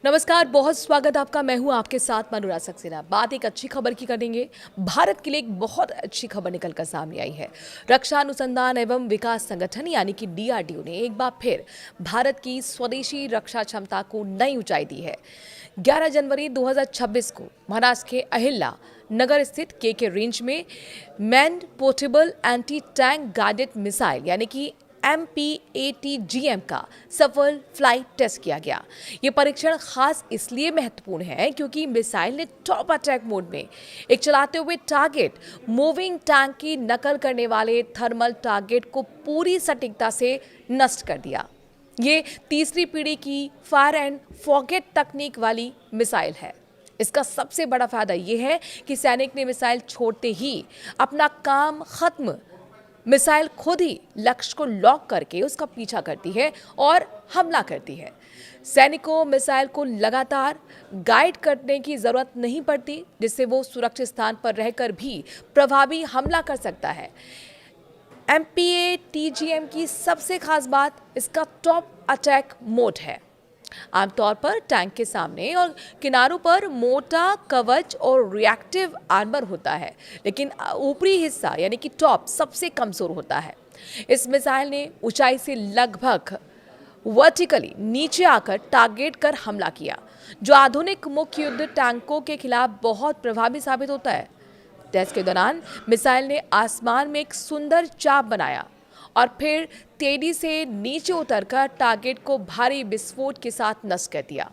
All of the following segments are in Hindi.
नमस्कार, बहुत स्वागत आपका। मैं हूं आपके साथ मनुराग सक्सेना। बात एक अच्छी खबर की करेंगे। भारत के लिए एक बहुत अच्छी खबर निकलकर सामने आई है। रक्षा अनुसंधान एवं विकास संगठन यानी कि डीआरडीओ ने एक बार फिर भारत की स्वदेशी रक्षा क्षमता को नई ऊंचाई दी है। 11 जनवरी 2026 को महाराष्ट्र के अहिल्या नगर स्थित के रेंज में man portable anti tank guided missile यानी कि MPATGM का सफल फ्लाइट टेस्ट किया गया। ये परीक्षण खास इसलिए महत्वपूर्ण है क्योंकि मिसाइल ने टॉप अटैक मोड में एक चलाते हुए टारगेट मूविंग टैंक की नकल करने वाले थर्मल टारगेट को पूरी सटीकता से नष्ट कर दिया। ये तीसरी पीढ़ी की फायर एंड फॉरगेट तकनीक वाली मिसाइल है। इसका सबसे बड़ा फायदा यह है कि सैनिक ने मिसाइल छोड़ते ही अपना काम खत्म, मिसाइल खुद ही लक्ष्य को लॉक करके उसका पीछा करती है और हमला करती है। सैनिक को मिसाइल को लगातार गाइड करने की जरूरत नहीं पड़ती, जिससे वो सुरक्षित स्थान पर रहकर भी प्रभावी हमला कर सकता है। MPATGM की सबसे खास बात इसका टॉप अटैक मोड है। आमतौर पर टैंक के सामने और किनारों पर मोटा कवच और रिएक्टिव आर्मर होता है, लेकिन ऊपरी हिस्सा यानी कि टॉप सबसे कमजोर होता है। इस मिसाइल ने ऊंचाई से लगभग वर्टिकली नीचे आकर टारगेट कर हमला किया, जो आधुनिक मुख्य युद्ध टैंकों के खिलाफ बहुत प्रभावी साबित होता है। टेस्ट के दौरान मिसाइल ने आसमान में एक सुंदर चाप बनाया और फिर तेजी से नीचे उतरकर टारगेट को भारी विस्फोट के साथ नष्ट कर दिया।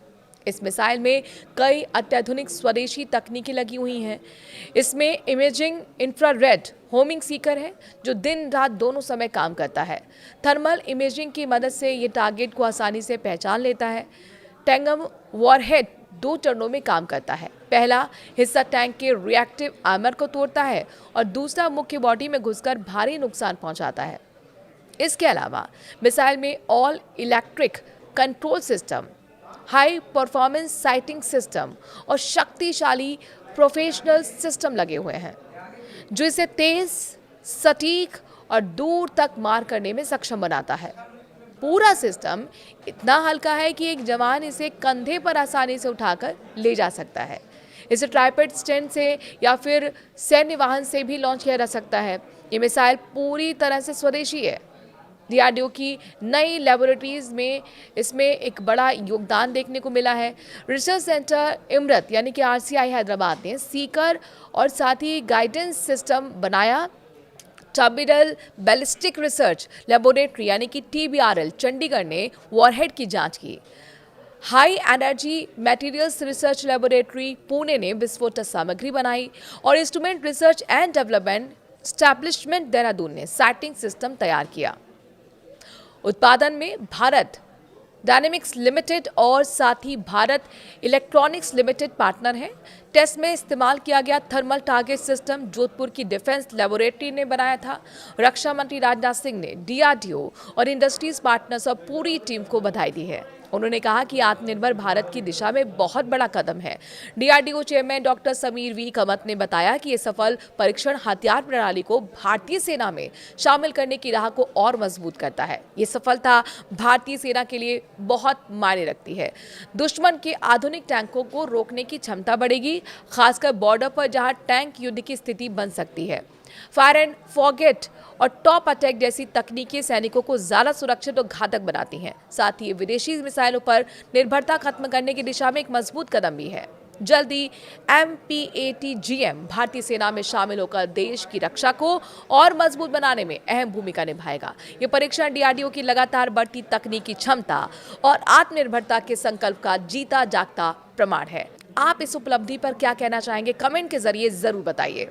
इस मिसाइल में कई अत्याधुनिक स्वदेशी तकनीकें लगी हुई हैं। इसमें इमेजिंग इंफ्रारेड होमिंग सीकर है, जो दिन रात दोनों समय काम करता है। थर्मल इमेजिंग की मदद से ये टारगेट को आसानी से पहचान लेता है। टैंगम वॉरहेड 2 चरणों में काम करता है। पहला हिस्सा टैंक के रिएक्टिव आर्मर को तोड़ता है और दूसरा मुख्य बॉडी में घुसकर भारी नुकसान पहुंचाता है। इसके अलावा मिसाइल में all electric control system, high performance sighting system और शक्तिशाली प्रोफेशनल सिस्टम लगे हुए हैं, जो इसे तेज, सटीक और दूर तक मार करने में सक्षम बनाता है। पूरा सिस्टम इतना हल्का है कि एक जवान इसे कंधे पर आसानी से उठाकर ले जा सकता है। इसे ट्राइपॉड स्टैंड से या फिर सैन्य वाहन से भी लॉन्च किया जा सकता है। ये मिसाइल पूरी तरह से स्वदेशी है। डीआरडीओ की नई लेबोरेटरीज में इसमें एक बड़ा योगदान देखने को मिला है। रिसर्च सेंटर इमरत यानी कि RCI हैदराबाद ने सीकर और साथ ही गाइडेंस सिस्टम बनाया। टॉर्बिडल बैलिस्टिक रिसर्च लेबोरेटरी यानी कि TBRL चंडीगढ़ ने वॉरहेड की जांच की। High energy materials research laboratory Pune ने विस्फोटक सामग्री बनाई और instrument research and development establishment Dehradun ने साइटिंग सिस्टम तैयार किया। उत्पादन में भारत डायनेमिक्स लिमिटेड और साथ ही भारत इलेक्ट्रॉनिक्स लिमिटेड पार्टनर हैं। टेस्ट में इस्तेमाल किया गया थर्मल टारगेट सिस्टम जोधपुर की डिफेंस लेबोरेटरी ने बनाया था। रक्षा मंत्री राजनाथ सिंह ने डीआरडीओ और इंडस्ट्रीज पार्टनर्स और पूरी टीम को बधाई दी है। उन्होंने कहा कि आत्मनिर्भर भारत की दिशा में बहुत बड़ा कदम है। DRDO chairman doctor Samir V Kamat ने बताया कि ये सफल परीक्षण हथियार प्रणाली को भारतीय सेना में शामिल करने की राह को और मजबूत करता है। ये सफलता भारतीय सेना के लिए बहुत मायने रखती है। दुश्मन के आधुनिक टैंकों को रोकने की क्षमता बढ़ेगी, खासकर बॉर्डर पर जहां टैंक युद्ध की स्थिति बन सकती है। फायर एंड फॉरगेट और टॉप अटैक जैसी तकनीकें सैनिकों को ज्यादा सुरक्षित और घातक बनाती हैं। साथ ही विदेशी मिसाइलों पर निर्भरता खत्म करने की दिशा में एक मजबूत कदम भी है। जल्दी MPATGM भारतीय सेना में शामिल होकर देश की रक्षा को और मजबूत बनाने में अहम भूमिका निभाएगा। ये परीक्षण डीआरडीओ की लगातार बढ़ती तकनीकी क्षमता और आत्मनिर्भरता के संकल्प का जीता जागता प्रमाण है। आप इस उपलब्धि पर क्या कहना चाहेंगे? कमेंट के जरिए जरूर बताइए।